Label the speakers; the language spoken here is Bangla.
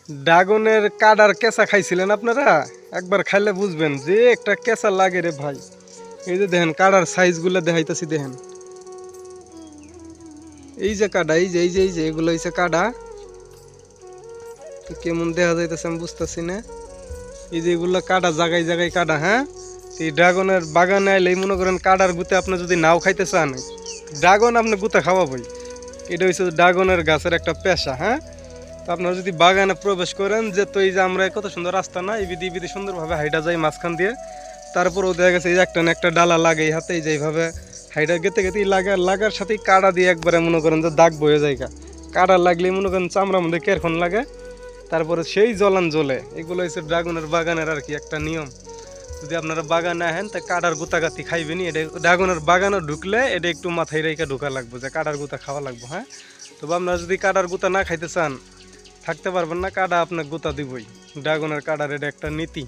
Speaker 1: ড্রাগনের কাডার কেঁচা খাইছিলেন আপনারা? একবার খাইলে বুঝবেন যে একটা কেঁচা লাগে রে ভাই। এই যে দেখেন কাডার সাইজগুলো দেখাইতেছি, দেখেন এই যে কাডা, এই যে এগুলো হইছে কাডা। তো কেমন দেখা যাইতেছে আমি বুঝতেছি না। এই যে এগুলো কাডা, জায়গায় জায়গায় কাডা। হ্যাঁ, এই ড্রাগনের বাগানে আইলে মনে করেন কাডার গুতে আপনি যদি নাও খাইতে চান, ড্রাগন আপনি গুতে খাওয়াবই। এটা হচ্ছে ড্রাগনের গাছের একটা পেশা। হ্যাঁ, তো আপনারা যদি বাগানে প্রবেশ করেন, যে তো এই যে আমরা কত সুন্দর রাস্তা না, এই বিধি সুন্দরভাবে হাইটা যায় মাঝখান দিয়ে। তারপরেও দেখা গেছে এই যে একটা না একটা ডালা লাগে হাতে, এই যে এইভাবে হাইটা গেতে গেতে লাগার সাথেই কাড়া দিয়ে একবারে মনে করেন যে দাগ বয়ে যায়। কাড়া লাগলে মনে করেন চামড়ার মধ্যে কেরখন লাগে, তারপরে সেই জ্বলান জ্বলে। এগুলো হচ্ছে ড্রাগনের বাগানের আর কি একটা নিয়ম। যদি আপনারা বাগানে আহেন তা কাটার গুতাগাতি খাইবেনি। এটা ড্রাগনের বাগানে ঢুকলে এটা একটু মাথায় রেখে ঢোকা লাগবে যে কাটার গুতা খাওয়া লাগবে। হ্যাঁ, তবে আপনারা যদি কাটার গুতা না খাইতে চান, থাকতে পারবেন না, কাটা আপনার গুতা দিবই। ড্রাগনের কাটার এটা একটা নীতি।